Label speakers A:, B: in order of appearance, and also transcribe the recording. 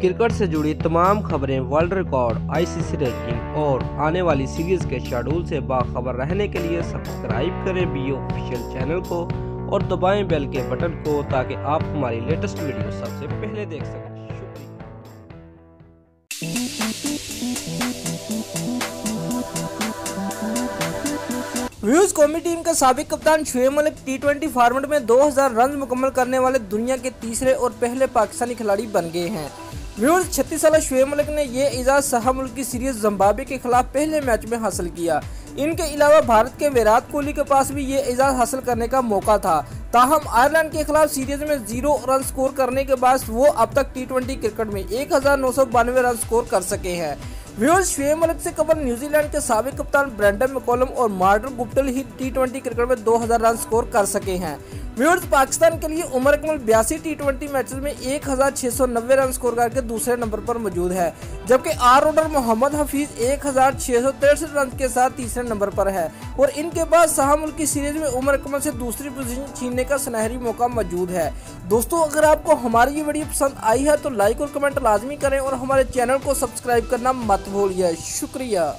A: Cricket से जुड़ी तमाम खबरें, वर्ल्ड रिकॉर्ड, आईसीसी रैंकिंग और आने वाली सीरीज के शेड्यूल से बाखबर रहने के लिए सब्सक्राइब करें बी ऑफिशियल चैनल को और दबाएं बेल के बटन को ताकि आप हमारी लेटेस्ट वीडियो सबसे पहले देख सकें। व्यूज कौमी टीम के साबिक कप्तान शुएब मलिक टी20 फॉर्मेट में 2000 रन मुकम्मल करने वाले दुनिया के तीसरे और पहले पाकिस्तानी खिलाड़ी बन गए हैं। व्यूज 36 साल शुएब मलिक ने ये एजाज शाह-मुल्की सीरीज जिम्बाब्वे के खिलाफ पहले मैच में हासिल किया। इनके अलावा भारत के विराट कोहली के पास भी ये एजाज हासिल करने का मौका था। ताहम आयरलैंड के खिलाफ सीरीज में 0 रन स्कोर करने के बाद वो अब तक टी20 क्रिकेट में 1992 रन स्कोर कर सके हैं। व्यूअर्स, शुएब मलिक से कबल न्यूजीलैंड के साबिक कप्तान ब्रेंडन मैकलम और मार्टिन गुप्टिल ही टी20 क्रिकेट में 2000 रन स्कोर कर सके हैं। व्यूअर्स, पाकिस्तान के लिए उमर अकमल 82 टी20 मैचेस में 1690 रन स्कोर करके दूसरे नंबर पर मौजूद है, जबकि ऑलराउंडर मोहम्मद हफीज 1663 रन के साथ तीसरे नंबर पर है और इनके बाद शाह-मुल्की सीरीज में उमर अकमल से दूसरी पोजीशन छीनने का सुनहरी मौका मौजूद है। दोस्तों, अगर आपको हमारी ये वीडियो पसंद आई है तो लाइक और कमेंट लाजमी करें और हमारे चैनल को सब्सक्राइब करना मत भूलिए। शुक्रिया।